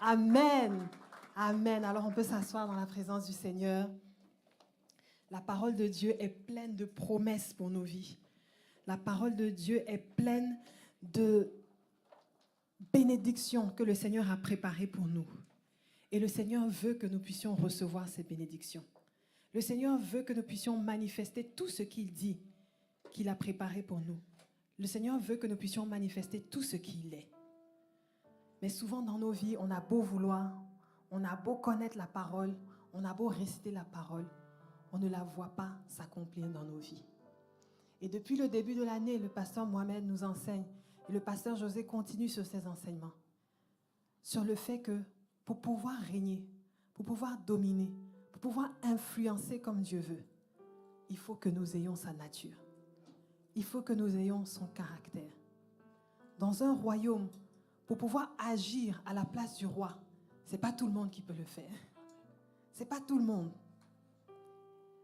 Amen. Amen. Alors on peut s'asseoir dans la présence du Seigneur. La parole de Dieu est pleine de promesses pour nos vies. La parole de Dieu est pleine de bénédictions que le Seigneur a préparées pour nous. Et le Seigneur veut que nous puissions recevoir ces bénédictions. Le Seigneur veut que nous puissions manifester tout ce qu'il dit qu'il a préparé pour nous. Le Seigneur veut que nous puissions manifester tout ce qu'il est. Mais souvent dans nos vies, on a beau vouloir, on a beau connaître la parole, on a beau réciter la parole, on ne la voit pas s'accomplir dans nos vies. Et depuis le début de l'année, le pasteur Mohamed nous enseigne, et le pasteur José continue sur ses enseignements, sur le fait que pour pouvoir régner, pour pouvoir dominer, pour pouvoir influencer comme Dieu veut, il faut que nous ayons sa nature. Il faut que nous ayons son caractère. Dans un royaume, pour pouvoir agir à la place du roi, ce n'est pas tout le monde qui peut le faire. Ce n'est pas tout le monde.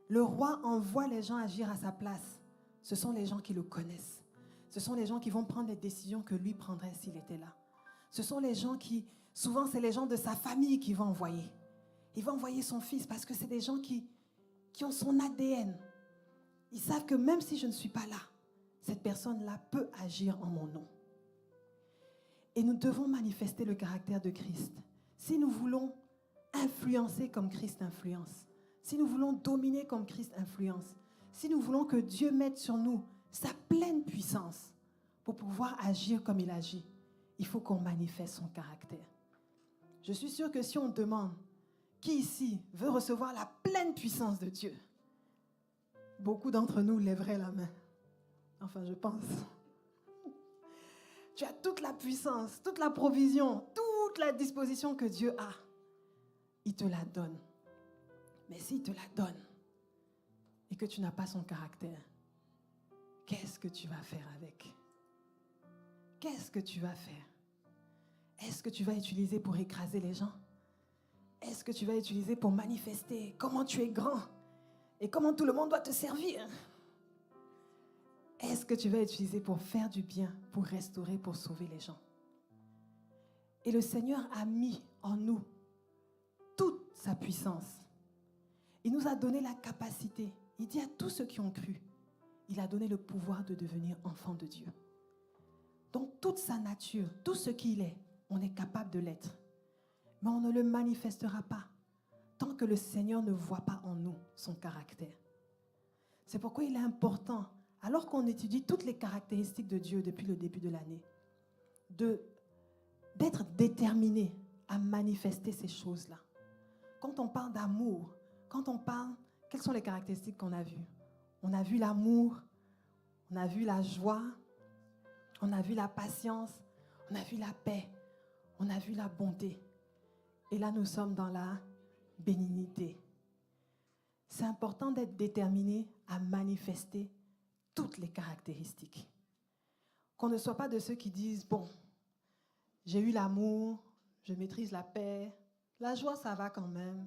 Le roi envoie les gens agir à sa place. Ce sont les gens qui le connaissent. Ce sont les gens qui vont prendre les décisions que lui prendrait s'il était là. Ce sont les gens qui, souvent c'est les gens de sa famille qu'il va envoyer. Il va envoyer son fils parce que c'est des gens qui ont son ADN. Ils savent que même si je ne suis pas là, cette personne-là peut agir en mon nom. Et nous devons manifester le caractère de Christ. Si nous voulons influencer comme Christ influence, si nous voulons dominer comme Christ influence, si nous voulons que Dieu mette sur nous sa pleine puissance pour pouvoir agir comme il agit, il faut qu'on manifeste son caractère. Je suis sûre que si on demande qui ici veut recevoir la pleine puissance de Dieu, beaucoup d'entre nous lèveraient la main. Enfin, je pense. Tu as toute la puissance, toute la provision, toute la disposition que Dieu a. Il te la donne. Mais s'il te la donne et que tu n'as pas son caractère, qu'est-ce que tu vas faire avec? Qu'est-ce que tu vas faire? Est-ce que tu vas utiliser pour écraser les gens? Est-ce que tu vas utiliser pour manifester comment tu es grand et comment tout le monde doit te servir? Est-ce que tu vas utiliser pour faire du bien, pour restaurer, pour sauver les gens? Et le Seigneur a mis en nous toute sa puissance. Il nous a donné la capacité. Il dit à tous ceux qui ont cru, il a donné le pouvoir de devenir enfants de Dieu. Donc toute sa nature, tout ce qu'il est, on est capable de l'être. Mais on ne le manifestera pas tant que le Seigneur ne voit pas en nous son caractère. C'est pourquoi il est important, alors qu'on étudie toutes les caractéristiques de Dieu depuis le début de l'année, d'être déterminé à manifester ces choses-là. Quand on parle d'amour, quand on parle, quelles sont les caractéristiques qu'on a vues? On a vu l'amour, on a vu la joie, on a vu la patience, on a vu la paix, on a vu la bonté. Et là, nous sommes dans la bénignité. C'est important d'être déterminé à manifester toutes les caractéristiques. Qu'on ne soit pas de ceux qui disent, bon, j'ai eu l'amour, je maîtrise la paix, la joie, ça va quand même.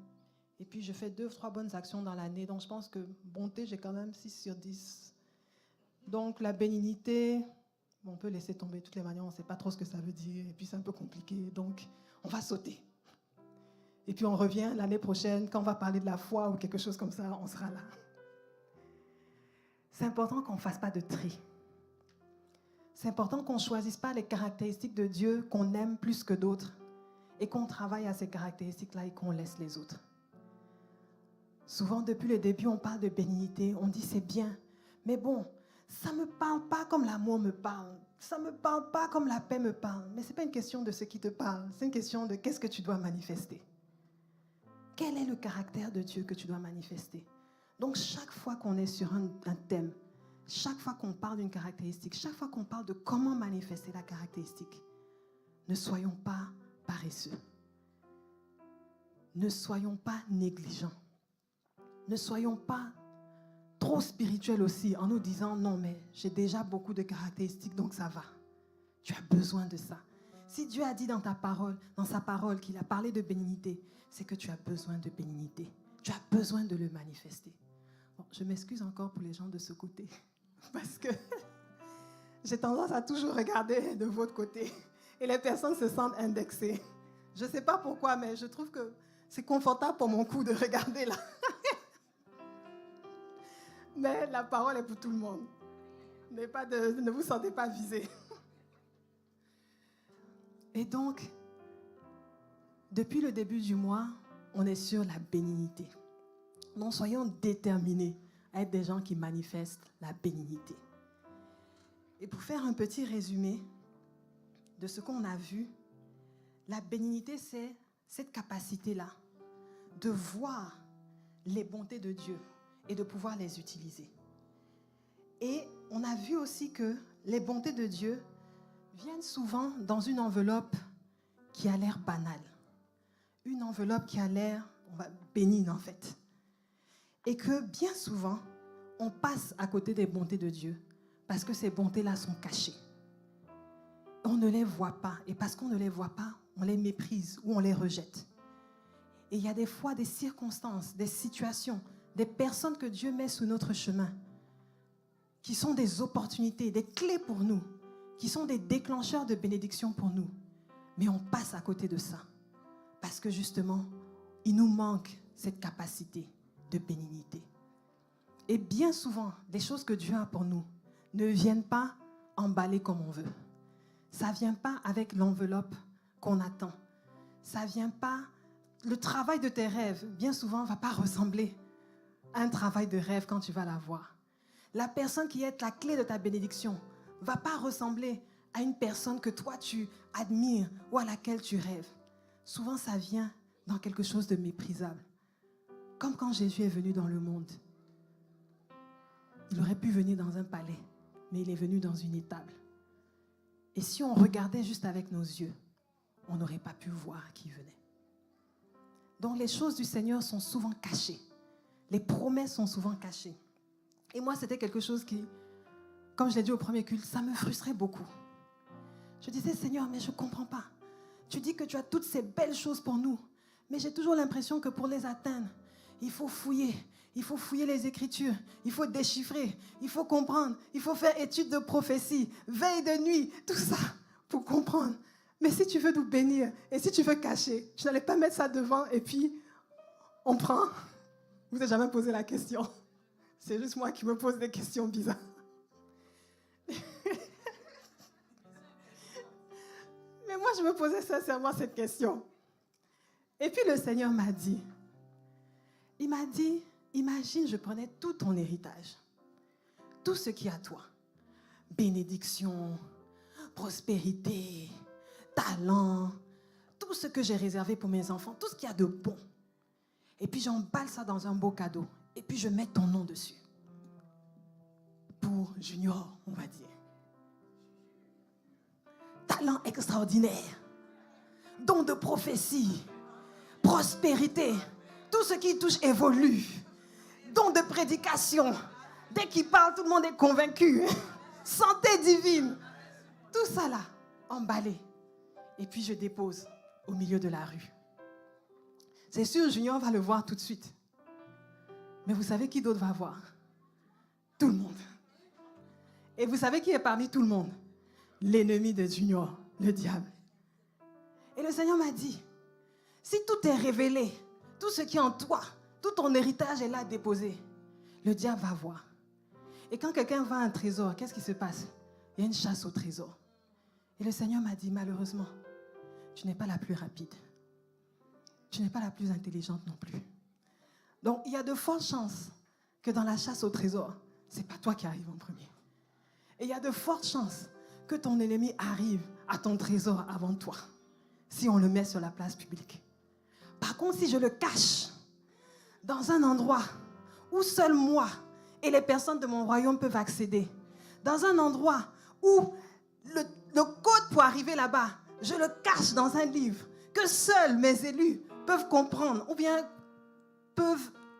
Et puis, je fais 2 ou 3 bonnes actions dans l'année. Donc, je pense que bonté, j'ai quand même 6 sur 10. Donc, la bénignité, on peut laisser tomber de toutes les manières. On ne sait pas trop ce que ça veut dire. Et puis, c'est un peu compliqué. Donc, on va sauter. Et puis, on revient l'année prochaine. Quand on va parler de la foi ou quelque chose comme ça, on sera là. C'est important qu'on ne fasse pas de tri. C'est important qu'on ne choisisse pas les caractéristiques de Dieu qu'on aime plus que d'autres et qu'on travaille à ces caractéristiques-là et qu'on laisse les autres. Souvent, depuis le début, on parle de bénignité, on dit c'est bien, mais bon, ça ne me parle pas comme l'amour me parle, ça ne me parle pas comme la paix me parle, mais ce n'est pas une question de ce qui te parle, c'est une question de qu'est-ce que tu dois manifester. Quel est le caractère de Dieu que tu dois manifester? Donc, chaque fois qu'on est sur un thème, chaque fois qu'on parle d'une caractéristique, chaque fois qu'on parle de comment manifester la caractéristique, ne soyons pas paresseux. Ne soyons pas négligents. Ne soyons pas trop spirituels aussi en nous disant non mais j'ai déjà beaucoup de caractéristiques donc ça va. Tu as besoin de ça. Si Dieu a dit dans sa parole qu'il a parlé de bénignité, c'est que tu as besoin de bénignité. Tu as besoin de le manifester. Bon, je m'excuse encore pour les gens de ce côté parce que j'ai tendance à toujours regarder de votre côté et les personnes se sentent indexées. Je ne sais pas pourquoi, mais je trouve que c'est confortable pour mon cou de regarder là. Mais la parole est pour tout le monde. Ne vous sentez pas visé. Et donc, depuis le début du mois, on est sur la bénignité. Donc, soyons déterminés à être des gens qui manifestent la bénignité. Et pour faire un petit résumé de ce qu'on a vu, la bénignité, c'est cette capacité-là de voir les bontés de Dieu et de pouvoir les utiliser. Et on a vu aussi que les bontés de Dieu viennent souvent dans une enveloppe qui a l'air banale. Une enveloppe qui a l'air bénigne en fait. Et que bien souvent, on passe à côté des bontés de Dieu parce que ces bontés-là sont cachées. On ne les voit pas. Et parce qu'on ne les voit pas, on les méprise ou on les rejette. Et il y a des fois des circonstances, des situations, des personnes que Dieu met sous notre chemin qui sont des opportunités, des clés pour nous, qui sont des déclencheurs de bénédiction pour nous. Mais on passe à côté de ça parce que justement, il nous manque cette capacité de bénignité. Et bien souvent, les choses que Dieu a pour nous ne viennent pas emballées comme on veut. Ça ne vient pas avec l'enveloppe qu'on attend. Ça ne vient pas... Le travail de tes rêves, bien souvent, ne va pas ressembler à un travail de rêve quand tu vas l'avoir. La personne qui est la clé de ta bénédiction ne va pas ressembler à une personne que toi tu admires ou à laquelle tu rêves. Souvent, ça vient dans quelque chose de méprisable. Comme quand Jésus est venu dans le monde. Il aurait pu venir dans un palais, mais il est venu dans une étable. Et si on regardait juste avec nos yeux, on n'aurait pas pu voir qui venait. Donc les choses du Seigneur sont souvent cachées. Les promesses sont souvent cachées. Et moi, c'était quelque chose qui, comme je l'ai dit au premier culte, ça me frustrait beaucoup. Je disais, Seigneur, mais je ne comprends pas. Tu dis que tu as toutes ces belles choses pour nous, mais j'ai toujours l'impression que pour les atteindre, il faut fouiller les Écritures, il faut déchiffrer, il faut comprendre, il faut faire étude de prophétie, veille de nuit, tout ça pour comprendre. Mais si tu veux nous bénir et si tu veux cacher, je n'allais pas mettre ça devant et puis on prend. Vous n'avez jamais posé la question. C'est juste moi qui me pose des questions bizarres. Mais moi, je me posais sincèrement cette question. Et puis le Seigneur m'a dit, imagine, je prenais tout ton héritage, tout ce qui est à toi, bénédiction, prospérité, talent, tout ce que j'ai réservé pour mes enfants, tout ce qu'il y a de bon. Et puis j'emballe ça dans un beau cadeau. Et puis je mets ton nom dessus. Pour Junior, on va dire. Talent extraordinaire. Don de prophétie. Prospérité. Tout ce qui touche évolue. Don de prédication. Dès qu'il parle, tout le monde est convaincu. Santé divine. Tout ça là, emballé. Et puis je dépose au milieu de la rue. C'est sûr, Junior va le voir tout de suite. Mais vous savez qui d'autre va voir? Tout le monde. Et vous savez qui est parmi tout le monde? L'ennemi de Junior, le diable. Et le Seigneur m'a dit, si tout est révélé, tout ce qui est en toi, tout ton héritage est là déposé, le diable va voir. Et quand quelqu'un va à un trésor, qu'est-ce qui se passe? Il y a une chasse au trésor. Et le Seigneur m'a dit, malheureusement, tu n'es pas la plus rapide. Tu n'es pas la plus intelligente non plus. Donc, il y a de fortes chances que dans la chasse au trésor, ce n'est pas toi qui arrives en premier. Et il y a de fortes chances que ton ennemi arrive à ton trésor avant toi, si on le met sur la place publique. Par contre, si je le cache dans un endroit où seul moi et les personnes de mon royaume peuvent accéder, dans un endroit où le code pour arriver là-bas, je le cache dans un livre que seuls mes élus peuvent comprendre, ou bien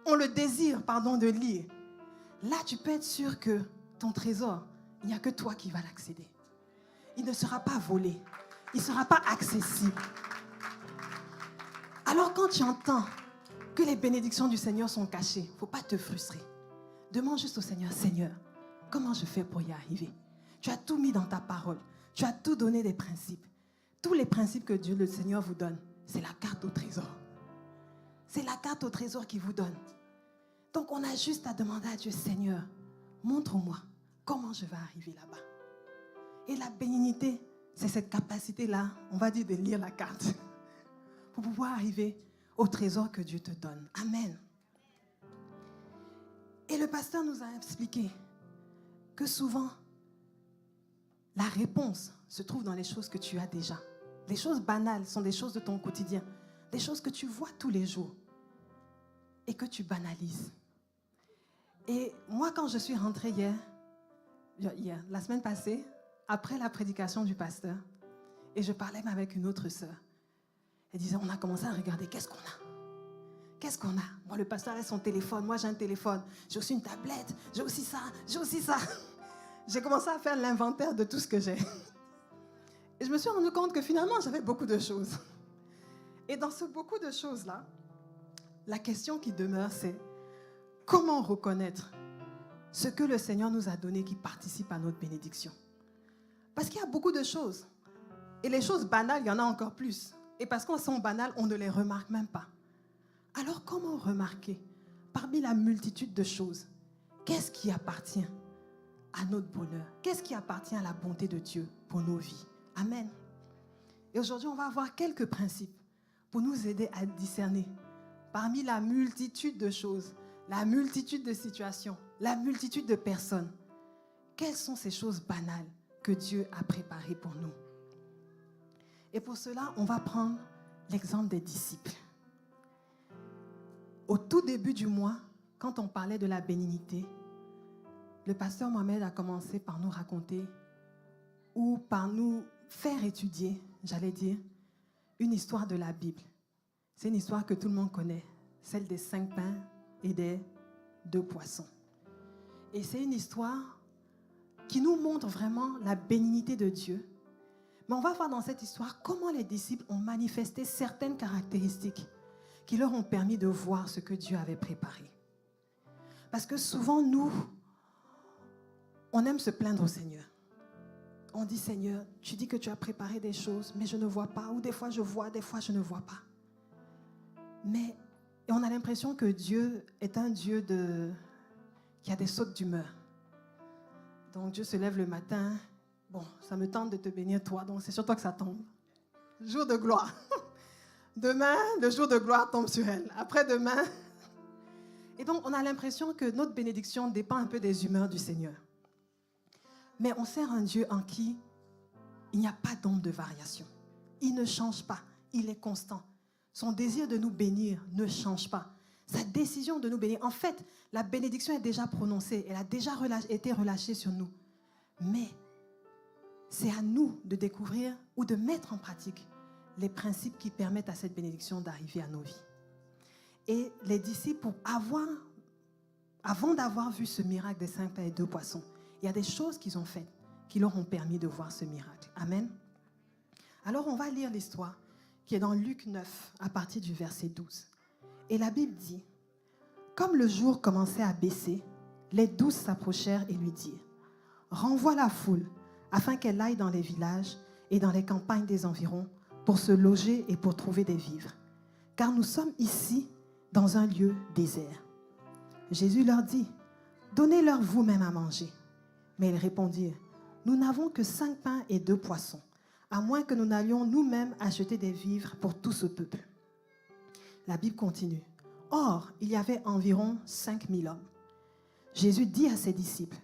ont le désir, de lire. Là, tu peux être sûr que ton trésor, il n'y a que toi qui vas l'accéder. Il ne sera pas volé. Il ne sera pas accessible. Alors quand tu entends que les bénédictions du Seigneur sont cachées, il ne faut pas te frustrer. Demande juste au Seigneur, Seigneur, comment je fais pour y arriver? Tu as tout mis dans ta parole. Tu as tout donné des principes. Tous les principes que Dieu, le Seigneur, vous donne, c'est la carte au trésor. C'est la carte au trésor qu'il vous donne. Donc on a juste à demander à Dieu, Seigneur, montre-moi comment je vais arriver là-bas. Et la bénignité, c'est cette capacité-là, on va dire, de lire la carte pour pouvoir arriver au trésor que Dieu te donne. Amen. Et le pasteur nous a expliqué que souvent, la réponse se trouve dans les choses que tu as déjà. Les choses banales sont des choses de ton quotidien, des choses que tu vois tous les jours et que tu banalises. Et moi, quand je suis rentrée la semaine passée, après la prédication du pasteur, et je parlais avec une autre sœur, elle disait, on a commencé à regarder, qu'est-ce qu'on a? Qu'est-ce qu'on a? Moi, le pasteur a son téléphone, moi j'ai un téléphone, j'ai aussi une tablette, j'ai aussi ça, j'ai aussi ça. J'ai commencé à faire l'inventaire de tout ce que j'ai. Et je me suis rendu compte que finalement, j'avais beaucoup de choses. Et dans ce beaucoup de choses-là, la question qui demeure, c'est comment reconnaître ce que le Seigneur nous a donné qui participe à notre bénédiction? Parce qu'il y a beaucoup de choses. Et les choses banales, il y en a encore plus. Et parce qu'elles sont banales, on ne les remarque même pas. Alors comment remarquer, parmi la multitude de choses, qu'est-ce qui appartient à notre bonheur? Qu'est-ce qui appartient à la bonté de Dieu pour nos vies? Amen. Et aujourd'hui, on va voir quelques principes pour nous aider à discerner parmi la multitude de choses, la multitude de situations, la multitude de personnes. Quelles sont ces choses banales que Dieu a préparées pour nous? Et pour cela, on va prendre l'exemple des disciples. Au tout début du mois, quand on parlait de la bénignité, le pasteur Mohamed a commencé par nous raconter ou par nous faire étudier, j'allais dire, une histoire de la Bible. C'est une histoire que tout le monde connaît, celle des 5 pains et des 2 poissons. Et c'est une histoire qui nous montre vraiment la bénignité de Dieu. Mais on va voir dans cette histoire comment les disciples ont manifesté certaines caractéristiques qui leur ont permis de voir ce que Dieu avait préparé. Parce que souvent, nous, on aime se plaindre au Seigneur. On dit, Seigneur, tu dis que tu as préparé des choses, mais je ne vois pas. Ou des fois, je vois, des fois, je ne vois pas. Mais on a l'impression que Dieu est un Dieu qui a des sautes d'humeur. Donc, Dieu se lève le matin. Bon, ça me tente de te bénir toi, donc c'est sur toi que ça tombe. Jour de gloire. Demain, le jour de gloire tombe sur elle. Après-demain. Et donc, on a l'impression que notre bénédiction dépend un peu des humeurs du Seigneur. Mais on sert un Dieu en qui il n'y a pas d'ombre de variation. Il ne change pas. Il est constant. Son désir de nous bénir ne change pas. Sa décision de nous bénir. En fait, la bénédiction est déjà prononcée. Elle a déjà été relâchée sur nous. Mais c'est à nous de découvrir ou de mettre en pratique les principes qui permettent à cette bénédiction d'arriver à nos vies. Et les disciples, avant d'avoir vu ce miracle des 5 pains et 2 poissons, il y a des choses qu'ils ont faites qui leur ont permis de voir ce miracle. Amen. Alors on va lire l'histoire qui est dans Luc 9 à partir du verset 12. Et la Bible dit, comme le jour commençait à baisser, les 12 s'approchèrent et lui dirent, renvoie la foule afin qu'elle aille dans les villages et dans les campagnes des environs pour se loger et pour trouver des vivres. Car nous sommes ici dans un lieu désert. Jésus leur dit, donnez-leur vous-même à manger. Mais ils répondirent, nous n'avons que 5 pains et 2 poissons, à moins que nous n'allions nous-mêmes acheter des vivres pour tout ce peuple. La Bible continue. Or, il y avait environ 5000 hommes. Jésus dit à ses disciples,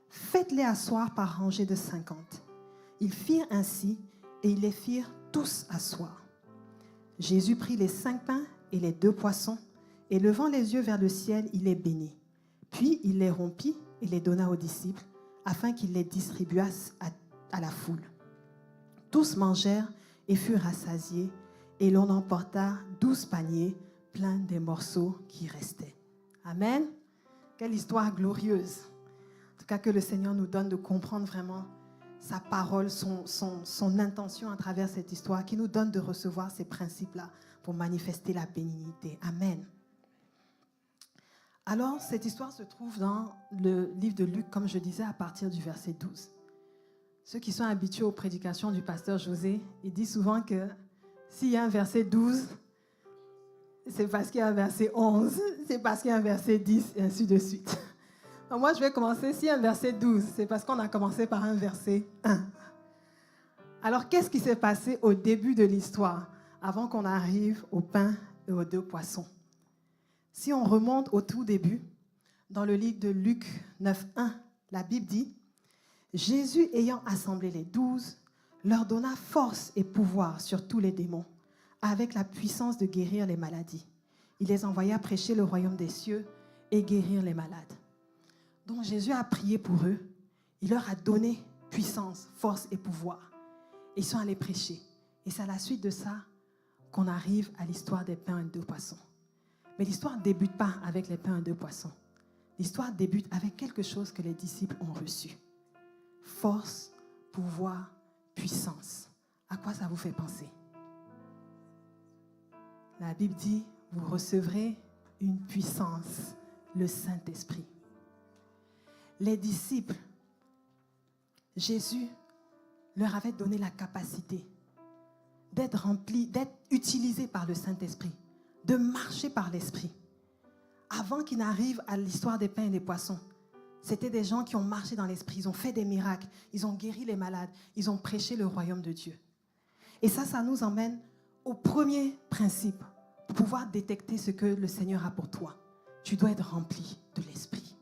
faites-les asseoir par rangées de 50. Ils firent ainsi et ils les firent tous asseoir. Jésus prit les 5 pains et les 2 poissons et levant les yeux vers le ciel, il les bénit. Puis il les rompit et les donna aux disciples afin qu'ils les distribuassent à la foule. Tous mangèrent et furent rassasiés et l'on emporta 12 paniers pleins des morceaux qui restaient. Amen. Quelle histoire glorieuse. En tout cas, que le Seigneur nous donne de comprendre vraiment sa parole, son intention à travers cette histoire, qui nous donne de recevoir ces principes-là pour manifester la bénignité. Amen. Alors, cette histoire se trouve dans le livre de Luc, comme je disais, à partir du verset 12. Ceux qui sont habitués aux prédications du pasteur José, il dit souvent que S'il y a un verset 12, c'est parce qu'il y a un verset 11, c'est parce qu'il y a un verset 10, et ainsi de suite. Donc moi, je vais commencer, s'il y a un verset 12, c'est parce qu'on a commencé par un verset 1. Alors, qu'est-ce qui s'est passé au début de l'histoire, avant qu'on arrive au pain et aux 2 poissons? Si on remonte au tout début, dans le livre de Luc 9:1, la Bible dit « Jésus ayant assemblé les 12, leur donna force et pouvoir sur tous les démons, avec la puissance de guérir les maladies. Il les envoya prêcher le royaume des cieux et guérir les malades. » Donc Jésus a prié pour eux, il leur a donné puissance, force et pouvoir. Ils sont allés prêcher. Et c'est à la suite de ça qu'on arrive à l'histoire des pains et 2 poissons. Mais l'histoire ne débute pas avec les pains et 2 poissons. L'histoire débute avec quelque chose que les disciples ont reçu. Force, pouvoir, puissance. À quoi ça vous fait penser? La Bible dit, vous recevrez une puissance, le Saint-Esprit. Les disciples, Jésus leur avait donné la capacité d'être remplis, d'être utilisés par le Saint-Esprit, de marcher par l'Esprit. Avant qu'ils n'arrivent à l'histoire des pains et des poissons, c'était des gens qui ont marché dans l'Esprit, ils ont fait des miracles, ils ont guéri les malades, ils ont prêché le royaume de Dieu. Et ça nous emmène au premier principe, pour pouvoir détecter ce que le Seigneur a pour toi. Tu dois être rempli de l'Esprit.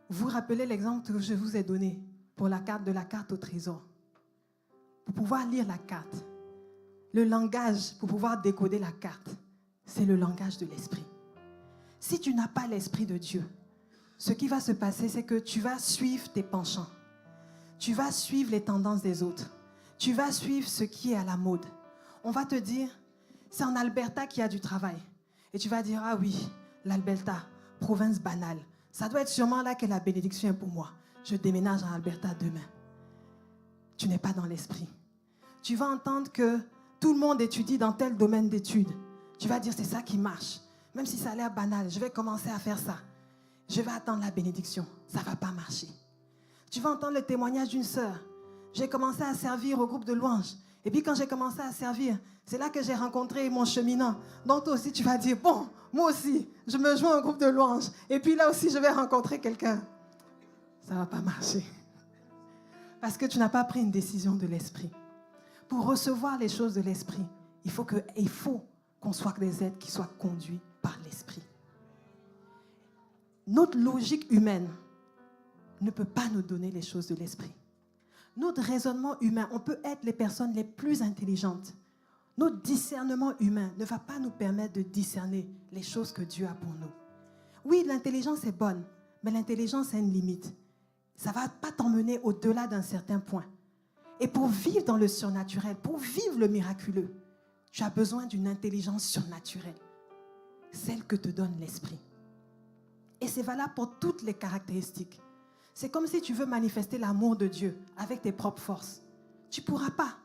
Vous vous rappelez l'exemple que je vous ai donné pour la carte au trésor. Pour pouvoir lire la carte, le langage pour pouvoir décoder la carte, c'est le langage de l'Esprit. Si tu n'as pas l'Esprit de Dieu, ce qui va se passer, c'est que tu vas suivre tes penchants. Tu vas suivre les tendances des autres. Tu vas suivre ce qui est à la mode. On va te dire, c'est en Alberta qu'il y a du travail. Et tu vas dire, ah oui, l'Alberta, province banale. Ça doit être sûrement là que la bénédiction est pour moi. Je déménage en Alberta demain. Tu n'es pas dans l'esprit. Tu vas entendre que tout le monde étudie dans tel domaine d'études. Tu vas dire, c'est ça qui marche. Même si ça a l'air banal, je vais commencer à faire ça. Je vais attendre la bénédiction. Ça ne va pas marcher. Tu vas entendre le témoignage d'une sœur. J'ai commencé à servir au groupe de louanges. Et puis quand j'ai commencé à servir, c'est là que j'ai rencontré mon cheminant. Donc toi aussi, tu vas dire, bon, moi aussi, je me joins au groupe de louanges. Et puis là aussi, je vais rencontrer quelqu'un. Ça ne va pas marcher. Parce que tu n'as pas pris une décision de l'esprit. Pour recevoir les choses de l'esprit, il faut qu'on soit des êtres qui soient conduits par l'esprit. Notre logique humaine ne peut pas nous donner les choses de l'esprit. Notre raisonnement humain, on peut être les personnes les plus intelligentes. Notre discernement humain ne va pas nous permettre de discerner les choses que Dieu a pour nous. Oui, l'intelligence est bonne, mais l'intelligence a une limite. Ça ne va pas t'emmener au-delà d'un certain point. Et pour vivre dans le surnaturel, pour vivre le miraculeux, tu as besoin d'une intelligence surnaturelle, celle que te donne l'esprit. Et c'est valable pour toutes les caractéristiques. C'est comme si tu veux manifester l'amour de Dieu avec tes propres forces. Tu ne pourras pas.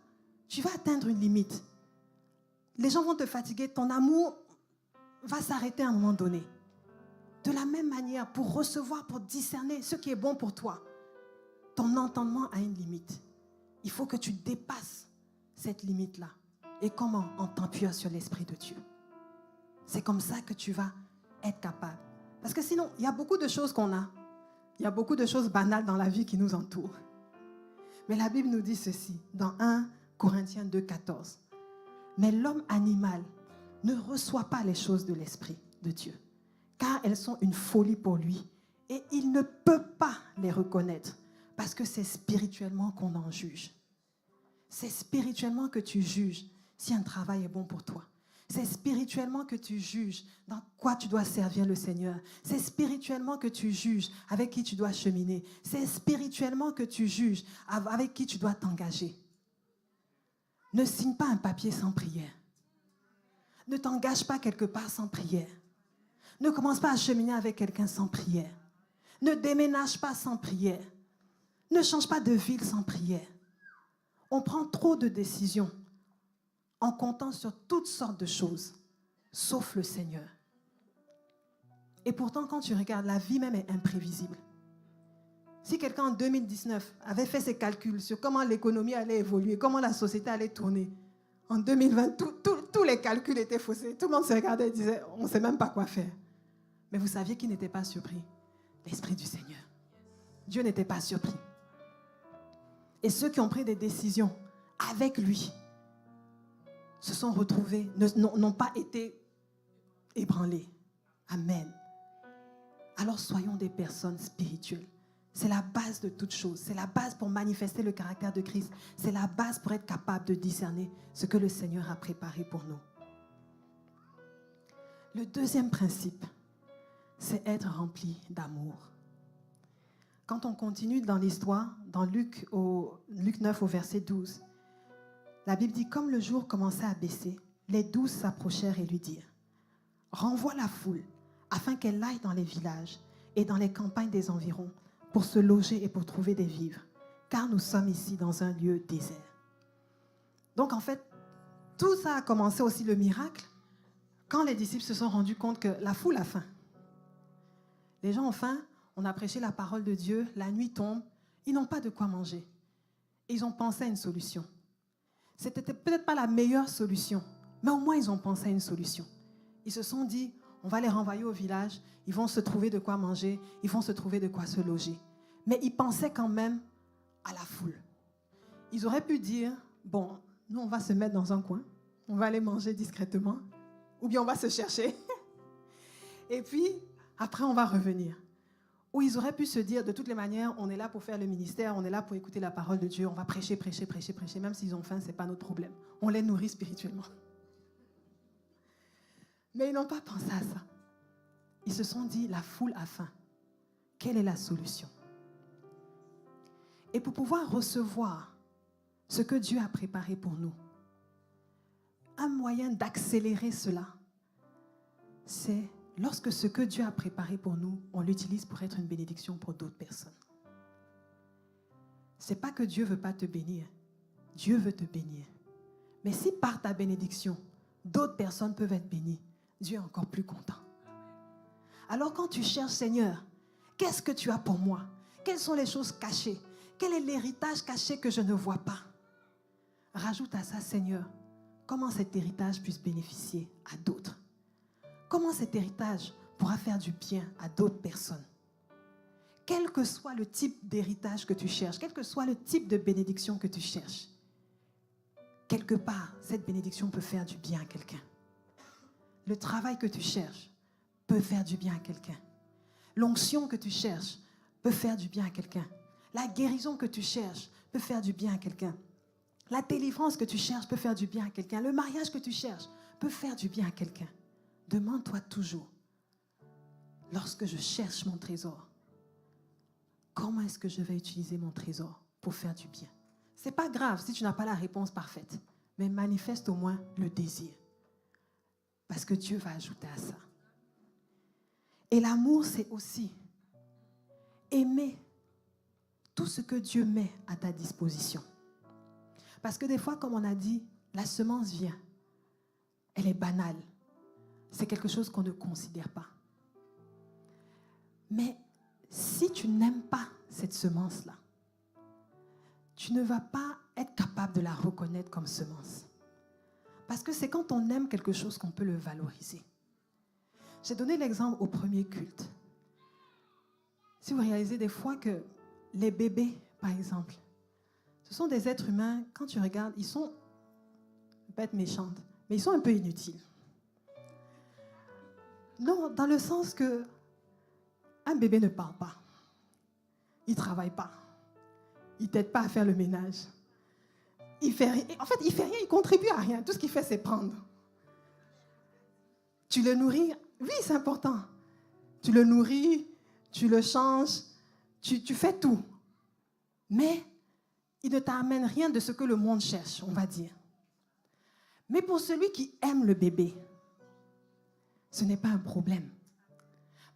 Tu vas atteindre une limite. Les gens vont te fatiguer. Ton amour va s'arrêter à un moment donné. De la même manière, pour recevoir, pour discerner ce qui est bon pour toi, ton entendement a une limite. Il faut que tu dépasses cette limite-là. Et comment? En t'appuyant sur l'Esprit de Dieu. C'est comme ça que tu vas être capable. Parce que sinon, il y a beaucoup de choses qu'on a. Il y a beaucoup de choses banales dans la vie qui nous entourent. Mais la Bible nous dit ceci, dans 1 Corinthiens 2,14. Mais l'homme animal ne reçoit pas les choses de l'Esprit de Dieu, car elles sont une folie pour lui, et il ne peut pas les reconnaître, parce que c'est spirituellement qu'on en juge. C'est spirituellement que tu juges si un travail est bon pour toi. C'est spirituellement que tu juges dans quoi tu dois servir le Seigneur. C'est spirituellement que tu juges avec qui tu dois cheminer. C'est spirituellement que tu juges avec qui tu dois t'engager. Ne signe pas un papier sans prière. Ne t'engage pas quelque part sans prière. Ne commence pas à cheminer avec quelqu'un sans prière. Ne déménage pas sans prière. Ne change pas de ville sans prière. On prend trop de décisions en comptant sur toutes sortes de choses, sauf le Seigneur. Et pourtant, quand tu regardes, la vie même est imprévisible. Si quelqu'un en 2019 avait fait ses calculs sur comment l'économie allait évoluer, comment la société allait tourner, en 2020, tous les calculs étaient faussés. Tout le monde se regardait et disait, on ne sait même pas quoi faire. Mais vous saviez qu'il n'était pas surpris? L'Esprit du Seigneur. Dieu n'était pas surpris. Et ceux qui ont pris des décisions avec lui se sont retrouvés, n'ont pas été ébranlés. Amen. Alors soyons des personnes spirituelles. C'est la base de toute chose. C'est la base pour manifester le caractère de Christ. C'est la base pour être capable de discerner ce que le Seigneur a préparé pour nous. Le deuxième principe, c'est être rempli d'amour. Quand on continue dans l'histoire, dans Luc 9 au verset 12, la Bible dit, comme le jour commençait à baisser, les 12 s'approchèrent et lui dirent, renvoie la foule afin qu'elle aille dans les villages et dans les campagnes des environs pour se loger et pour trouver des vivres, car nous sommes ici dans un lieu désert. Donc en fait, tout ça a commencé aussi le miracle quand les disciples se sont rendus compte que la foule a faim. Les gens ont faim, on a prêché la parole de Dieu, la nuit tombe, ils n'ont pas de quoi manger. Et ils ont pensé à une solution. C'était peut-être pas la meilleure solution, mais au moins ils ont pensé à une solution. Ils se sont dit, on va les renvoyer au village, ils vont se trouver de quoi manger, ils vont se trouver de quoi se loger. Mais ils pensaient quand même à la foule. Ils auraient pu dire, bon, nous on va se mettre dans un coin, on va aller manger discrètement, ou bien on va se chercher, et puis après on va revenir. Ou ils auraient pu se dire, de toutes les manières, on est là pour faire le ministère, on est là pour écouter la parole de Dieu, on va prêcher, même s'ils ont faim, ce n'est pas notre problème. On les nourrit spirituellement. Mais ils n'ont pas pensé à ça. Ils se sont dit, la foule a faim. Quelle est la solution? Et pour pouvoir recevoir ce que Dieu a préparé pour nous, un moyen d'accélérer cela, c'est lorsque ce que Dieu a préparé pour nous, on l'utilise pour être une bénédiction pour d'autres personnes. Ce n'est pas que Dieu ne veut pas te bénir. Dieu veut te bénir. Mais si par ta bénédiction, d'autres personnes peuvent être bénies, Dieu est encore plus content. Alors quand tu cherches, Seigneur, qu'est-ce que tu as pour moi? Quelles sont les choses cachées? Quel est l'héritage caché que je ne vois pas? Rajoute à ça, Seigneur, comment cet héritage puisse bénéficier à d'autres. Comment cet héritage pourra faire du bien à d'autres personnes. Quel que soit le type d'héritage que tu cherches, quel que soit le type de bénédiction que tu cherches, quelque part, cette bénédiction peut faire du bien à quelqu'un. Le travail que tu cherches peut faire du bien à quelqu'un. L'onction que tu cherches peut faire du bien à quelqu'un. La guérison que tu cherches peut faire du bien à quelqu'un. La délivrance que tu cherches peut faire du bien à quelqu'un. Le mariage que tu cherches peut faire du bien à quelqu'un. Demande-toi toujours, lorsque je cherche mon trésor, comment est-ce que je vais utiliser mon trésor pour faire du bien? Ce n'est pas grave si tu n'as pas la réponse parfaite, mais manifeste au moins le désir. Parce que Dieu va ajouter à ça. Et l'amour, c'est aussi aimer tout ce que Dieu met à ta disposition. Parce que des fois, comme on a dit, la semence vient. Elle est banale. C'est quelque chose qu'on ne considère pas. Mais si tu n'aimes pas cette semence-là, tu ne vas pas être capable de la reconnaître comme semence. Parce que c'est quand on aime quelque chose qu'on peut le valoriser. J'ai donné l'exemple au premier culte. Si vous réalisez des fois que les bébés, par exemple, ce sont des êtres humains, quand tu regardes, ils sont, je ne vais pas être méchante, mais ils sont un peu inutiles. Non, dans le sens que un bébé ne parle pas. Il ne travaille pas. Il ne t'aide pas à faire le ménage. Il fait rien. En fait, il ne fait rien, il ne contribue à rien. Tout ce qu'il fait, c'est prendre. Tu le nourris. Oui, c'est important. Tu le nourris, tu le changes, tu fais tout. Mais il ne t'amène rien de ce que le monde cherche, on va dire. Mais pour celui qui aime le bébé, ce n'est pas un problème.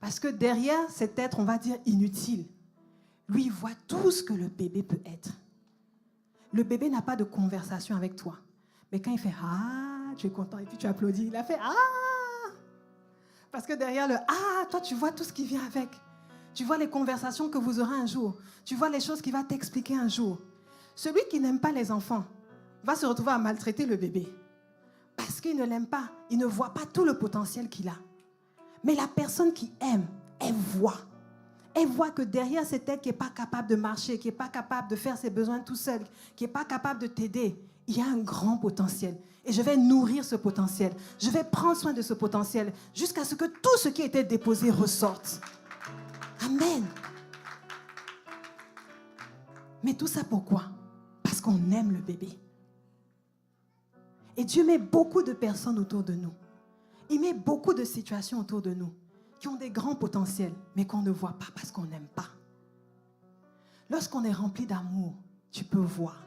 Parce que derrière cet être, on va dire inutile, lui, il voit tout ce que le bébé peut être. Le bébé n'a pas de conversation avec toi. Mais quand il fait « Ah », tu es content et puis tu applaudis. Il a fait « Ah ». Parce que derrière le « Ah », toi, tu vois tout ce qui vient avec. Tu vois les conversations que vous aurez un jour. Tu vois les choses qu'il va t'expliquer un jour. Celui qui n'aime pas les enfants va se retrouver à maltraiter le bébé. Parce qu'il ne l'aime pas. Il ne voit pas tout le potentiel qu'il a. Mais la personne qui aime, elle voit. Elle voit que derrière cette tête qui n'est pas capable de marcher, qui n'est pas capable de faire ses besoins tout seul, qui n'est pas capable de t'aider, il y a un grand potentiel. Et je vais nourrir ce potentiel. Je vais prendre soin de ce potentiel jusqu'à ce que tout ce qui était déposé ressorte. Amen. Mais tout ça pourquoi? Parce qu'on aime le bébé. Et Dieu met beaucoup de personnes autour de nous. Il met beaucoup de situations autour de nous qui ont des grands potentiels, mais qu'on ne voit pas parce qu'on n'aime pas. Lorsqu'on est rempli d'amour, tu peux voir.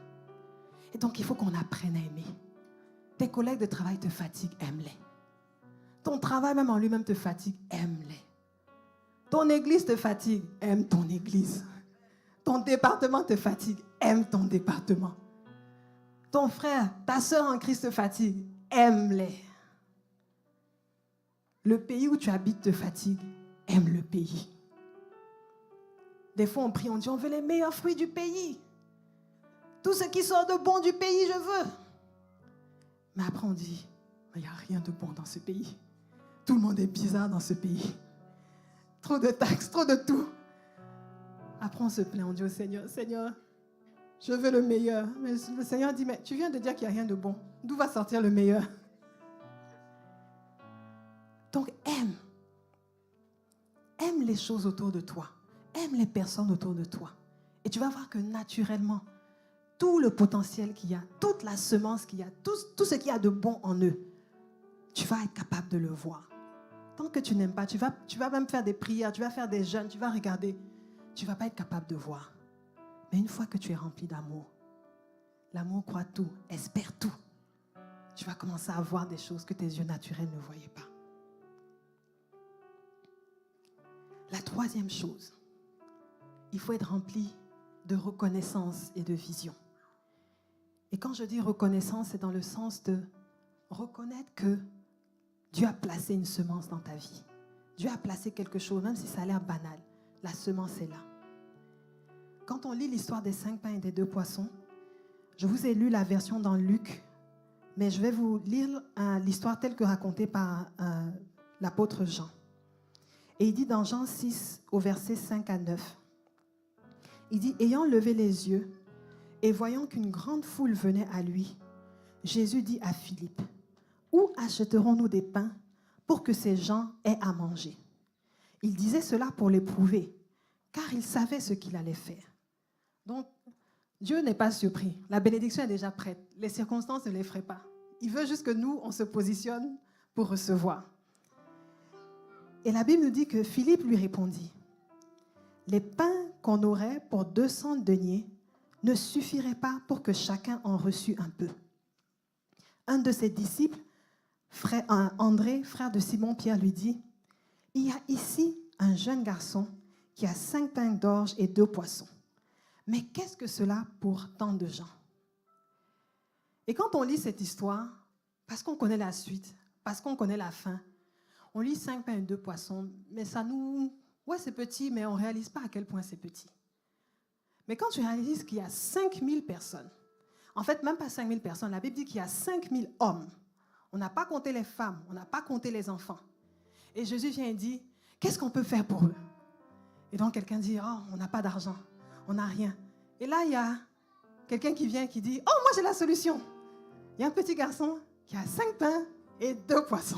Et donc, il faut qu'on apprenne à aimer. Tes collègues de travail te fatiguent, aime-les. Ton travail même en lui-même te fatigue, aime-les. Ton église te fatigue, aime ton église. Ton département te fatigue, aime ton département. Ton frère, ta soeur en Christ te fatigue, aime-les. Le pays où tu habites te fatigue, aime le pays. Des fois, on prie, on dit, on veut les meilleurs fruits du pays. Tout ce qui sort de bon du pays, je veux. Mais après, on dit, il n'y a rien de bon dans ce pays. Tout le monde est bizarre dans ce pays. Trop de taxes, trop de tout. Après, on se plaint, on dit au Seigneur, Seigneur, je veux le meilleur. Mais le Seigneur dit, mais tu viens de dire qu'il n'y a rien de bon. D'où va sortir le meilleur? Donc, aime. Aime les choses autour de toi. Aime les personnes autour de toi. Et tu vas voir que naturellement, tout le potentiel qu'il y a, toute la semence qu'il y a, tout ce qu'il y a de bon en eux, tu vas être capable de le voir. Tant que tu n'aimes pas, tu vas même faire des prières, tu vas faire des jeûnes, tu vas regarder, tu ne vas pas être capable de voir. Mais une fois que tu es rempli d'amour, l'amour croit tout, espère tout, tu vas commencer à voir des choses que tes yeux naturels ne voyaient pas. La troisième chose, il faut être rempli de reconnaissance et de vision. Et quand je dis reconnaissance, c'est dans le sens de reconnaître que Dieu a placé une semence dans ta vie. Dieu a placé quelque chose, même si ça a l'air banal. La semence est là. Quand on lit l'histoire des 5 pains et des 2 poissons, je vous ai lu la version dans Luc, mais je vais vous lire l'histoire telle que racontée par l'apôtre Jean. Et il dit dans Jean 6, au verset 5 à 9, il dit, ayant levé les yeux et voyant qu'une grande foule venait à lui, Jésus dit à Philippe, où achèterons-nous des pains pour que ces gens aient à manger? Il disait cela pour l'éprouver, car il savait ce qu'il allait faire. Donc, Dieu n'est pas surpris. La bénédiction est déjà prête. Les circonstances ne l'effraient pas. Il veut juste que nous, on se positionne pour recevoir. Et la Bible nous dit que Philippe lui répondit, les pains qu'on aurait pour 200 deniers ne suffiraient pas pour que chacun en reçût un peu. Un de ses disciples, André, frère de Simon-Pierre, lui dit, il y a ici un jeune garçon qui a 5 pains d'orge et 2 poissons. Mais qu'est-ce que cela pour tant de gens? Et quand on lit cette histoire, parce qu'on connaît la suite, parce qu'on connaît la fin, on lit 5 pains et 2 poissons, mais ça nous... Ouais, c'est petit, mais on ne réalise pas à quel point c'est petit. Mais quand tu réalises qu'il y a 5000 personnes, en fait, même pas 5000 personnes, la Bible dit qu'il y a 5000 hommes. On n'a pas compté les femmes, on n'a pas compté les enfants. Et Jésus vient et dit, qu'est-ce qu'on peut faire pour eux? Et donc quelqu'un dit, oh, on n'a pas d'argent, on n'a rien. Et là, il y a quelqu'un qui vient qui dit, oh, moi j'ai la solution. Il y a un petit garçon qui a 5 pains et 2 poissons.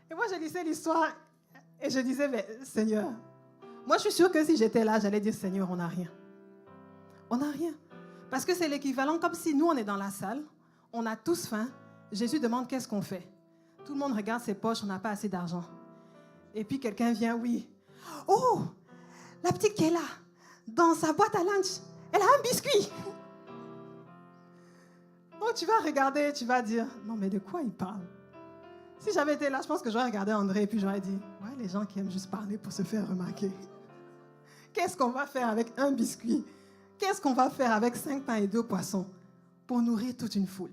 Et moi, je lisais l'histoire et je disais, mais Seigneur, moi je suis sûre que si j'étais là, j'allais dire, Seigneur, on n'a rien. On n'a rien. Parce que c'est l'équivalent comme si nous, on est dans la salle, on a tous faim, Jésus demande qu'est-ce qu'on fait. Tout le monde regarde ses poches, on n'a pas assez d'argent. Et puis quelqu'un vient, oui. Oh, la petite qui est là, dans sa boîte à lunch, elle a un biscuit. Oh, tu vas regarder, tu vas dire, non mais de quoi il parle? Si j'avais été là, je pense que j'aurais regardé André et puis j'aurais dit, ouais, les gens qui aiment juste parler pour se faire remarquer. Qu'est-ce qu'on va faire avec un biscuit? Qu'est-ce qu'on va faire avec 5 pains et 2 poissons pour nourrir toute une foule?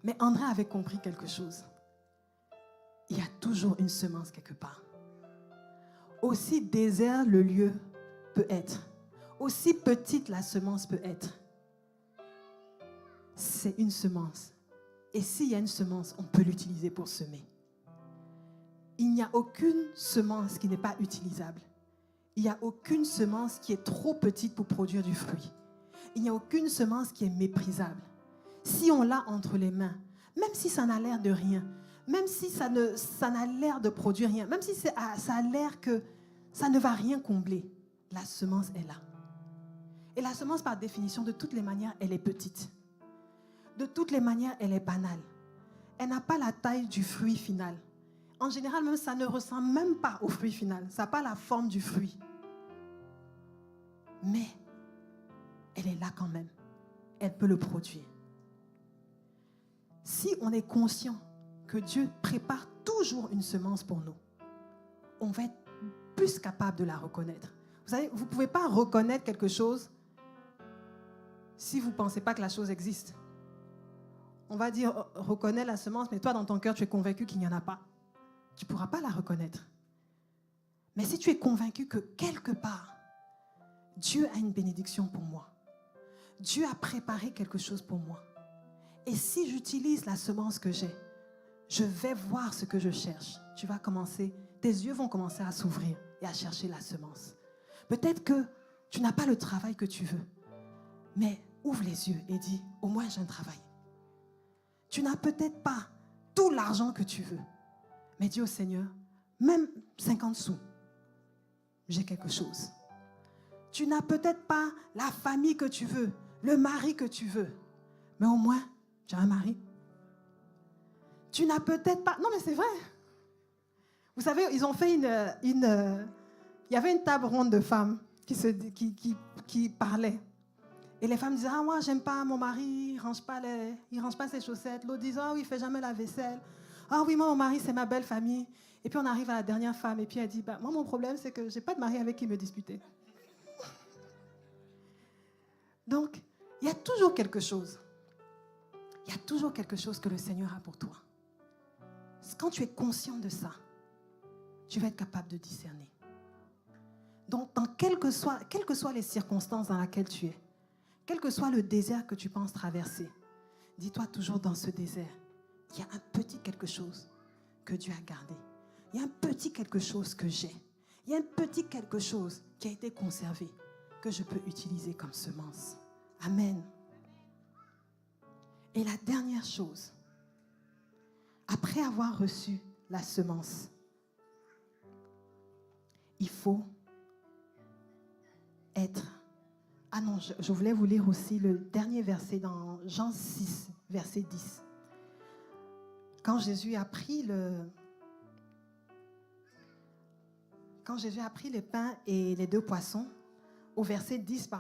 Mais André avait compris quelque chose. Il y a toujours une semence quelque part. aussi désert le lieu peut être, aussi petite la semence peut être, c'est une semence. Et s'il y a une semence, on peut l'utiliser pour semer. Il n'y a aucune semence qui n'est pas utilisable. Il n'y a aucune semence qui est trop petite pour produire du fruit. Il n'y a aucune semence qui est méprisable. Si on l'a entre les mains, même si ça n'a l'air de rien, même si ça n'a l'air de produire rien, même si ça a l'air que ça ne va rien combler, la semence est là. Et la semence, par définition, de toutes les manières, elle est petite. De toutes les manières, elle est banale. Elle n'a pas la taille du fruit final. En général, même ça ne ressemble même pas au fruit final. Ça n'a pas la forme du fruit. Mais elle est là quand même. Elle peut le produire. Si on est conscient que Dieu prépare toujours une semence pour nous, on va être plus capable de la reconnaître. Vous savez, vous ne pouvez pas reconnaître quelque chose si vous ne pensez pas que la chose existe. On va dire, reconnais la semence, mais toi, dans ton cœur, tu es convaincu qu'il n'y en a pas. Tu ne pourras pas la reconnaître. Mais si tu es convaincu que quelque part, Dieu a une bénédiction pour moi, Dieu a préparé quelque chose pour moi, et si j'utilise la semence que j'ai, je vais voir ce que je cherche. Tu vas commencer, tes yeux vont commencer à s'ouvrir et à chercher la semence. Peut-être que tu n'as pas le travail que tu veux, mais ouvre les yeux et dis, au moins j'ai un travail. Tu n'as peut-être pas tout l'argent que tu veux, mais dis au Seigneur, même 50 sous, j'ai quelque chose. Tu n'as peut-être pas la famille que tu veux, le mari que tu veux, mais au moins, tu as un mari. Tu n'as peut-être pas... Non, mais c'est vrai. Vous savez, ils ont fait il y avait une table ronde de femmes qui parlaient. Et les femmes disaient, ah, moi, j'aime pas mon mari, il range pas ses chaussettes. L'autre disait, ah oui, il fait jamais la vaisselle. Ah oui, moi, mon mari, c'est ma belle famille. Et puis, on arrive à la dernière femme, et puis elle dit, bah, moi, mon problème, c'est que j'ai pas de mari avec qui me disputer. Donc, il y a toujours quelque chose. Il y a toujours quelque chose que le Seigneur a pour toi. Quand tu es conscient de ça, tu vas être capable de discerner. Donc, quelles que soient les circonstances dans lesquelles tu es, quel que soit le désert que tu penses traverser, dis-toi toujours dans ce désert, il y a un petit quelque chose que Dieu a gardé. Il y a un petit quelque chose que j'ai. Il y a un petit quelque chose qui a été conservé, que je peux utiliser comme semence. Amen. Et la dernière chose, après avoir reçu la semence, il faut être... Ah non, je voulais vous lire aussi le dernier verset dans Jean 6, verset 10. Quand Jésus a pris les pains et les 2 poissons, au verset 10,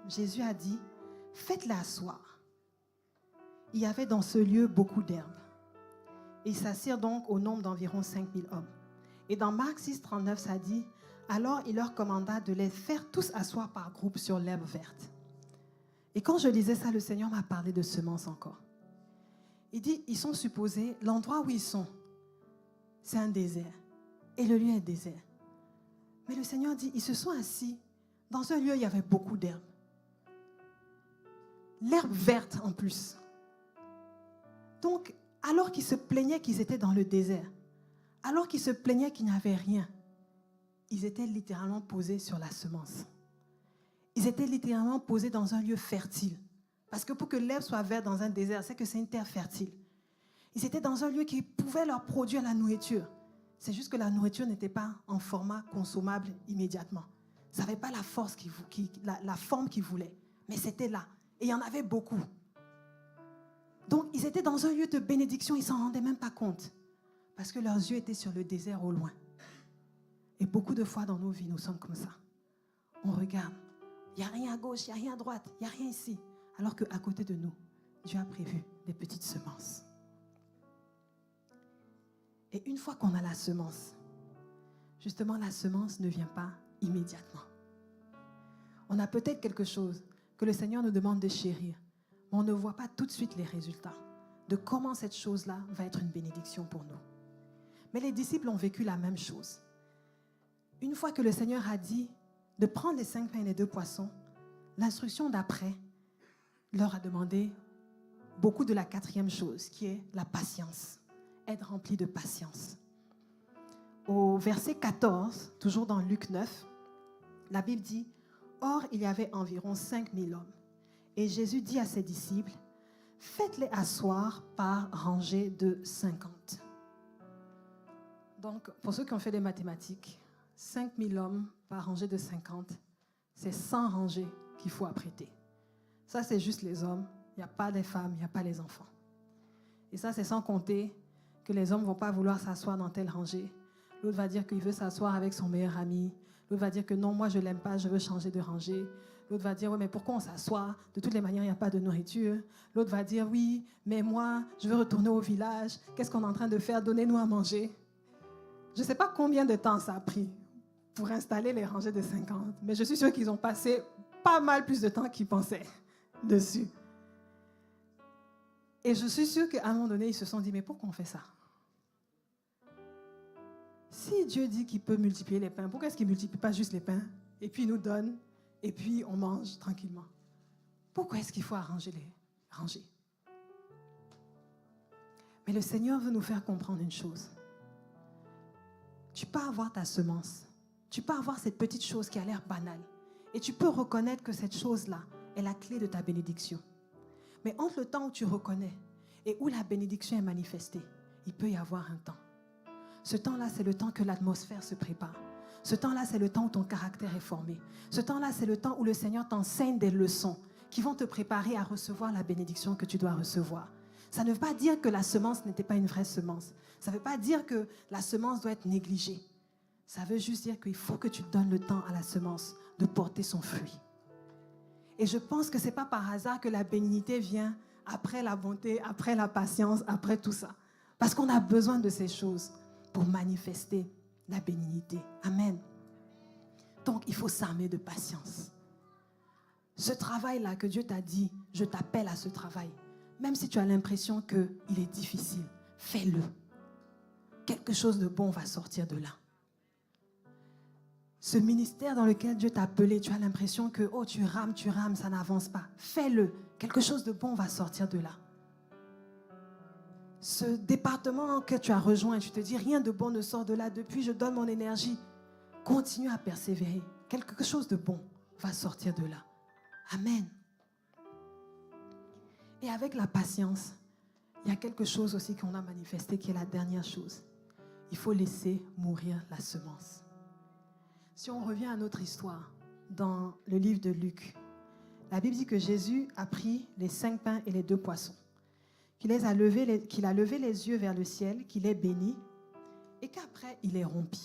Jésus a dit, faites-les asseoir. Il y avait dans ce lieu beaucoup d'herbes. Ils s'assirent donc au nombre d'environ 5000 hommes. Et dans Marc 6, 39, ça dit, alors il leur commanda de les faire tous asseoir par groupe sur l'herbe verte. Et quand je lisais ça, le Seigneur m'a parlé de semences encore. Il dit, ils sont supposés, l'endroit où ils sont, c'est un désert. Et le lieu est désert. Mais le Seigneur dit, ils se sont assis dans un lieu où il y avait beaucoup d'herbes. L'herbe verte en plus. Donc, alors qu'ils se plaignaient qu'ils étaient dans le désert, alors qu'ils se plaignaient qu'il n'y avait rien, ils étaient littéralement posés sur la semence. Ils étaient littéralement posés dans un lieu fertile. Parce que pour que l'herbe soit verte dans un désert, c'est que c'est une terre fertile. Ils étaient dans un lieu qui pouvait leur produire la nourriture. C'est juste que la nourriture n'était pas en format consommable immédiatement. Ça n'avait pas la force, la forme qu'ils voulaient. Mais c'était là. Et il y en avait beaucoup. Donc, ils étaient dans un lieu de bénédiction, ils ne s'en rendaient même pas compte. Parce que leurs yeux étaient sur le désert au loin. Et beaucoup de fois dans nos vies, nous sommes comme ça. On regarde, il n'y a rien à gauche, il n'y a rien à droite, il n'y a rien ici. Alors qu'à côté de nous, Dieu a prévu des petites semences. Et une fois qu'on a la semence, justement, la semence ne vient pas immédiatement. On a peut-être quelque chose que le Seigneur nous demande de chérir, mais on ne voit pas tout de suite les résultats de comment cette chose-là va être une bénédiction pour nous. Mais les disciples ont vécu la même chose. Une fois que le Seigneur a dit de prendre les 5 pains et les 2 poissons, l'instruction d'après leur a demandé beaucoup de la 4e chose, qui est la patience. Être rempli de patience. Au verset 14, toujours dans Luc 9, la Bible dit « Or, il y avait environ 5000 hommes. Et Jésus dit à ses disciples, « Faites-les asseoir par rangée de 50. » Donc, pour ceux qui ont fait des mathématiques, 5000 hommes par rangée de 50, c'est 100 rangées qu'il faut apprêter. Ça, c'est juste les hommes. Il n'y a pas les femmes, il n'y a pas les enfants. Et ça, c'est sans compter que les hommes ne vont pas vouloir s'asseoir dans telle rangée. L'autre va dire qu'il veut s'asseoir avec son meilleur ami. L'autre va dire que non, moi, je ne l'aime pas, je veux changer de rangée. L'autre va dire, oui, mais pourquoi on s'assoit? De toutes les manières, il n'y a pas de nourriture. L'autre va dire, oui, mais moi, je veux retourner au village. Qu'est-ce qu'on est en train de faire? Donnez-nous à manger. Je ne sais pas combien de temps ça a pris pour installer les rangées de 50, mais je suis sûre qu'ils ont passé pas mal plus de temps qu'ils pensaient dessus. Et je suis sûre qu'à un moment donné, ils se sont dit, mais pourquoi on fait ça? Si Dieu dit qu'il peut multiplier les pains, pourquoi est-ce qu'il ne multiplie pas juste les pains et puis il nous donne et puis on mange tranquillement? Pourquoi est-ce qu'il faut arranger les rangées? Mais le Seigneur veut nous faire comprendre une chose. Tu peux avoir ta semence, tu peux avoir cette petite chose qui a l'air banale et tu peux reconnaître que cette chose-là est la clé de ta bénédiction. Mais entre le temps où tu reconnais et où la bénédiction est manifestée, il peut y avoir un temps. Ce temps-là, c'est le temps que l'atmosphère se prépare. Ce temps-là, c'est le temps où ton caractère est formé. Ce temps-là, c'est le temps où le Seigneur t'enseigne des leçons qui vont te préparer à recevoir la bénédiction que tu dois recevoir. Ça ne veut pas dire que la semence n'était pas une vraie semence. Ça ne veut pas dire que la semence doit être négligée. Ça veut juste dire qu'il faut que tu donnes le temps à la semence de porter son fruit. Et je pense que ce n'est pas par hasard que la bénignité vient après la bonté, après la patience, après tout ça. Parce qu'on a besoin de ces choses pour manifester la bénignité. Amen. Donc, il faut s'armer de patience. Ce travail-là que Dieu t'a dit, je t'appelle à ce travail. Même si tu as l'impression qu'il est difficile, fais-le. Quelque chose de bon va sortir de là. Ce ministère dans lequel Dieu t'a appelé, tu as l'impression que oh, tu rames, ça n'avance pas. Fais-le. Quelque chose de bon va sortir de là. Ce département que tu as rejoint, tu te dis rien de bon ne sort de là. Depuis, je donne mon énergie. Continue à persévérer. Quelque chose de bon va sortir de là. Amen. Et avec la patience, il y a quelque chose aussi qu'on a manifesté qui est la dernière chose. Il faut laisser mourir la semence. Si on revient à notre histoire, dans le livre de Luc, la Bible dit que Jésus a pris les 5 pains et les 2 poissons, qu'il a levé les yeux vers le ciel, qu'il est béni, et qu'après, il est rompu.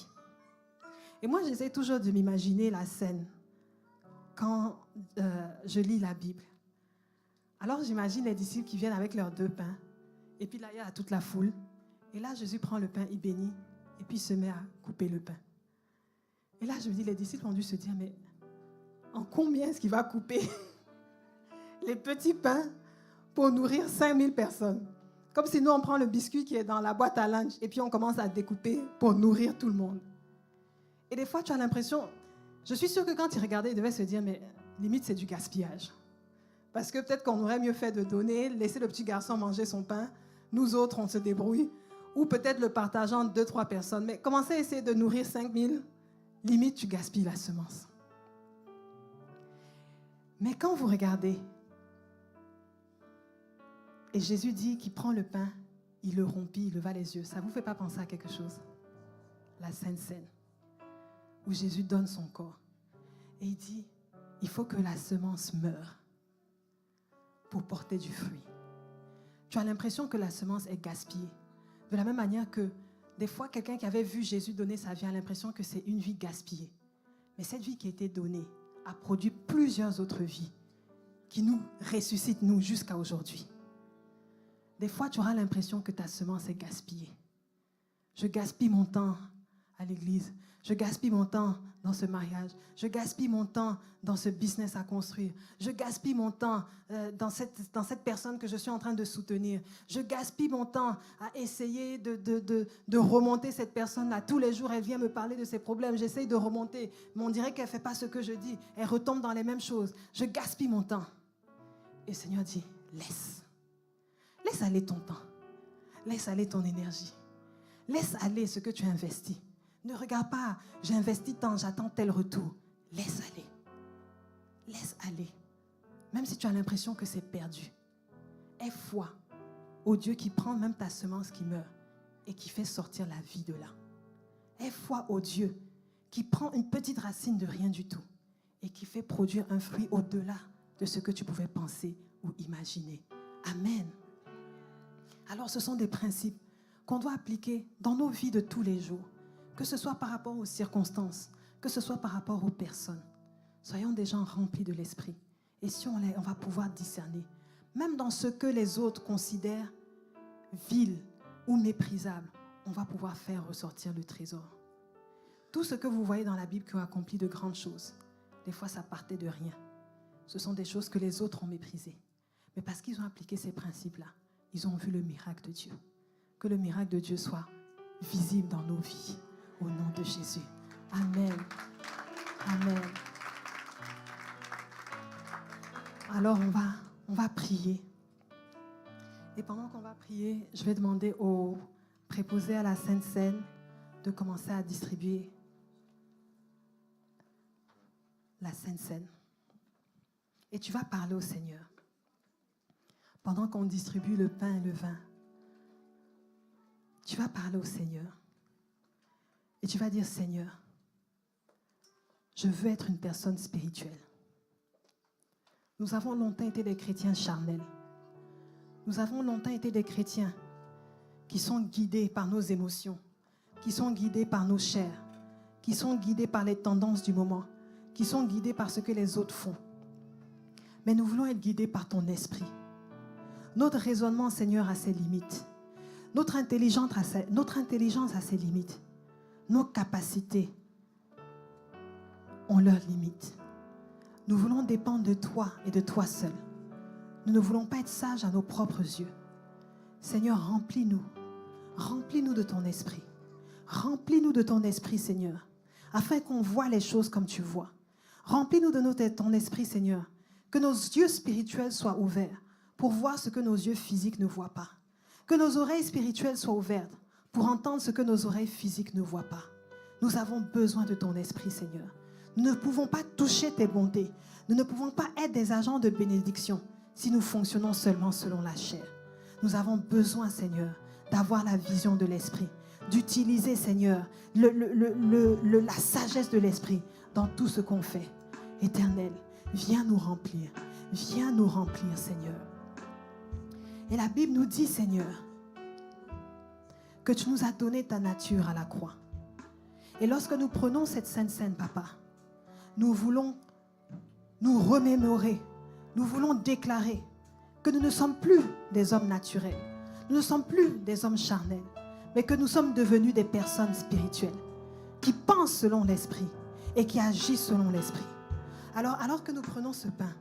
Et moi, j'essaie toujours de m'imaginer la scène quand je lis la Bible. Alors, j'imagine les disciples qui viennent avec leurs 2 pains, et puis là, il y a toute la foule, et là, Jésus prend le pain, il bénit, et puis il se met à couper le pain. Et là, je me dis, les disciples ont dû se dire, mais en combien est-ce qu'il va couper les petits pains pour nourrir 5000 personnes? Comme si nous, on prend le biscuit qui est dans la boîte à lunch et puis on commence à découper pour nourrir tout le monde. Et des fois, tu as l'impression, je suis sûre que quand il regardait, il devait se dire, mais limite, c'est du gaspillage. Parce que peut-être qu'on aurait mieux fait de donner, laisser le petit garçon manger son pain, nous autres, on se débrouille, ou peut-être le partageant entre 2-3 personnes. Mais commencer à essayer de nourrir 5000, limite, tu gaspilles la semence. Mais quand vous regardez, et Jésus dit qu'il prend le pain, il le rompit, il leva les yeux, ça ne vous fait pas penser à quelque chose? La Sainte Seine, où Jésus donne son corps. Et il dit, il faut que la semence meure pour porter du fruit. Tu as l'impression que la semence est gaspillée. De la même manière que des fois, quelqu'un qui avait vu Jésus donner sa vie a l'impression que c'est une vie gaspillée. Mais cette vie qui a été donnée a produit plusieurs autres vies qui nous ressuscitent, nous, jusqu'à aujourd'hui. Des fois, tu auras l'impression que ta semence est gaspillée. Je gaspille mon temps à l'église. Je gaspille mon temps dans ce mariage. Je gaspille mon temps dans ce business à construire. Je gaspille mon temps dans cette personne que je suis en train de soutenir. Je gaspille mon temps à essayer de remonter cette personne-là. Tous les jours, elle vient me parler de ses problèmes. J'essaye de remonter, mais on dirait qu'elle ne fait pas ce que je dis. Elle retombe dans les mêmes choses. Je gaspille mon temps. Et le Seigneur dit, laisse. Laisse aller ton temps. Laisse aller ton énergie. Laisse aller ce que tu as investi. Ne regarde pas, j'ai investi tant, j'attends tel retour. Laisse aller. Laisse aller. Même si tu as l'impression que c'est perdu. Aie foi au Dieu qui prend même ta semence qui meurt et qui fait sortir la vie de là. Aie foi au Dieu qui prend une petite racine de rien du tout et qui fait produire un fruit au-delà de ce que tu pouvais penser ou imaginer. Amen. Alors ce sont des principes qu'on doit appliquer dans nos vies de tous les jours. Que ce soit par rapport aux circonstances, que ce soit par rapport aux personnes. Soyons des gens remplis de l'esprit. Et si on l'est, on va pouvoir discerner. Même dans ce que les autres considèrent vil ou méprisable, on va pouvoir faire ressortir le trésor. Tout ce que vous voyez dans la Bible qui ont accompli de grandes choses, des fois ça partait de rien. Ce sont des choses que les autres ont méprisées. Mais parce qu'ils ont appliqué ces principes-là, ils ont vu le miracle de Dieu. Que le miracle de Dieu soit visible dans nos vies. Au nom de Jésus. Amen. Amen. Alors on va prier. Et pendant qu'on va prier, je vais demander aux préposés à la Sainte Seine de commencer à distribuer la Sainte Seine. Et tu vas parler au Seigneur. Pendant qu'on distribue le pain et le vin, tu vas parler au Seigneur. Et tu vas dire, Seigneur, je veux être une personne spirituelle. Nous avons longtemps été des chrétiens charnels. Nous avons longtemps été des chrétiens qui sont guidés par nos émotions, qui sont guidés par nos chairs, qui sont guidés par les tendances du moment, qui sont guidés par ce que les autres font. Mais nous voulons être guidés par ton esprit. Notre raisonnement, Seigneur, a ses limites. Notre intelligence a ses limites. Nos capacités ont leurs limites. Nous voulons dépendre de toi et de toi seul. Nous ne voulons pas être sages à nos propres yeux. Seigneur, remplis-nous. Remplis-nous de ton esprit. Remplis-nous de ton esprit, Seigneur, afin qu'on voit les choses comme tu vois. Remplis-nous de ton esprit, Seigneur, que nos yeux spirituels soient ouverts pour voir ce que nos yeux physiques ne voient pas. Que nos oreilles spirituelles soient ouvertes pour entendre ce que nos oreilles physiques ne voient pas. Nous avons besoin de ton esprit, Seigneur. Nous ne pouvons pas toucher tes bontés. Nous ne pouvons pas être des agents de bénédiction si nous fonctionnons seulement selon la chair. Nous avons besoin, Seigneur, d'avoir la vision de l'esprit, d'utiliser, Seigneur, la sagesse de l'esprit dans tout ce qu'on fait. Éternel, viens nous remplir. Viens nous remplir, Seigneur. Et la Bible nous dit, Seigneur, que tu nous as donné ta nature à la croix. Et lorsque nous prenons cette Sainte Seine, Papa, nous voulons nous remémorer, nous voulons déclarer que nous ne sommes plus des hommes naturels, nous ne sommes plus des hommes charnels, mais que nous sommes devenus des personnes spirituelles qui pensent selon l'esprit et qui agissent selon l'esprit. Alors que nous prenons ce pain,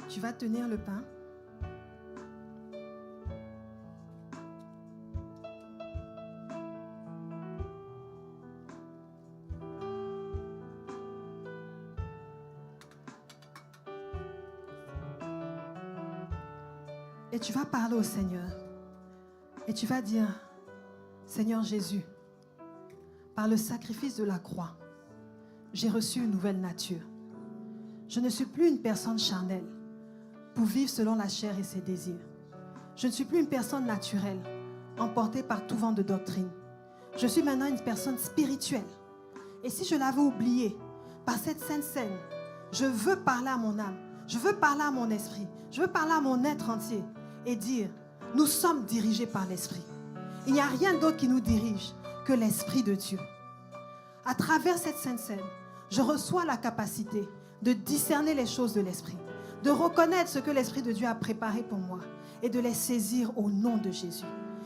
tu vas tenir le pain. Et tu vas parler au Seigneur. Et tu vas dire, Seigneur Jésus, par le sacrifice de la croix, j'ai reçu une nouvelle nature. Je ne suis plus une personne charnelle pour vivre selon la chair et ses désirs. Je ne suis plus une personne naturelle, emportée par tout vent de doctrine. Je suis maintenant une personne spirituelle. Et si je l'avais oublié, par cette Sainte Seine, je veux parler à mon âme, je veux parler à mon esprit, je veux parler à mon être entier et dire, nous sommes dirigés par l'esprit. Il n'y a rien d'autre qui nous dirige que l'Esprit de Dieu. À travers cette Sainte Seine, je reçois la capacité de discerner les choses de l'Esprit, de reconnaître ce que l'Esprit de Dieu a préparé pour moi et de les saisir au nom de Jésus.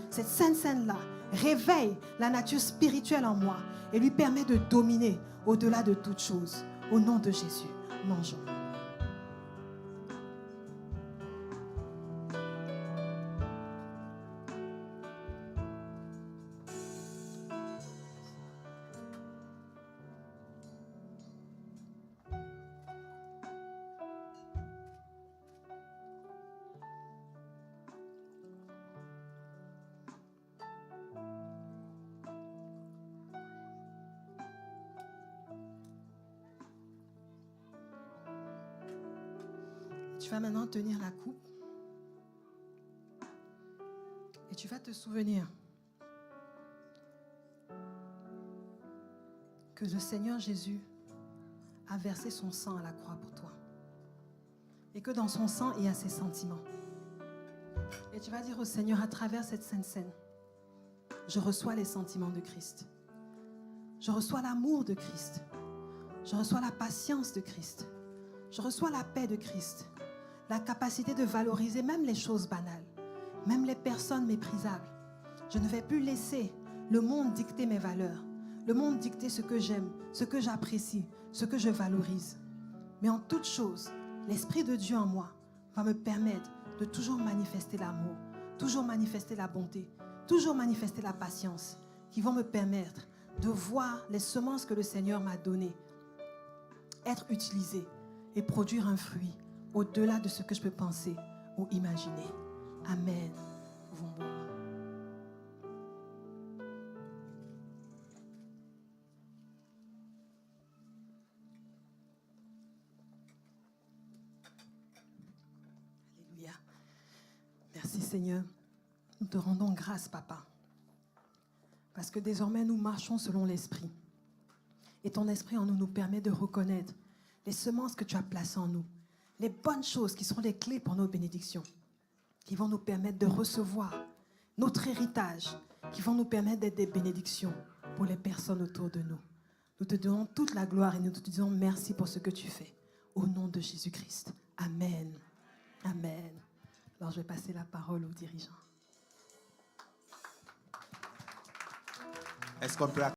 Cette Sainte Seine-là réveille la nature spirituelle en moi et lui permet de dominer au-delà de toute chose. Au nom de Jésus, mangeons. Tu vas maintenant tenir la coupe et tu vas te souvenir que le Seigneur Jésus a versé son sang à la croix pour toi et que dans son sang, il y a ses sentiments. Et tu vas dire au Seigneur, à travers cette Sainte Seine, je reçois les sentiments de Christ. Je reçois l'amour de Christ. Je reçois la patience de Christ. Je reçois la paix de Christ. La capacité de valoriser même les choses banales, même les personnes méprisables. Je ne vais plus laisser le monde dicter mes valeurs, le monde dicter ce que j'aime, ce que j'apprécie, ce que je valorise. Mais en toute chose, l'Esprit de Dieu en moi va me permettre de toujours manifester l'amour, toujours manifester la bonté, toujours manifester la patience, qui vont me permettre de voir les semences que le Seigneur m'a données être utilisées et produire un fruit au-delà de ce que je peux penser ou imaginer. Amen. Nous pouvons boire. Alléluia. Merci Seigneur. Nous te rendons grâce, Papa. Parce que désormais, nous marchons selon l'Esprit. Et ton Esprit en nous nous permet de reconnaître les semences que tu as placées en nous. Les bonnes choses qui seront les clés pour nos bénédictions, qui vont nous permettre de recevoir notre héritage, qui vont nous permettre d'être des bénédictions pour les personnes autour de nous. Nous te donnons toute la gloire et nous te disons merci pour ce que tu fais. Au nom de Jésus-Christ. Amen. Amen. Alors je vais passer la parole aux dirigeants. Est-ce qu'on peut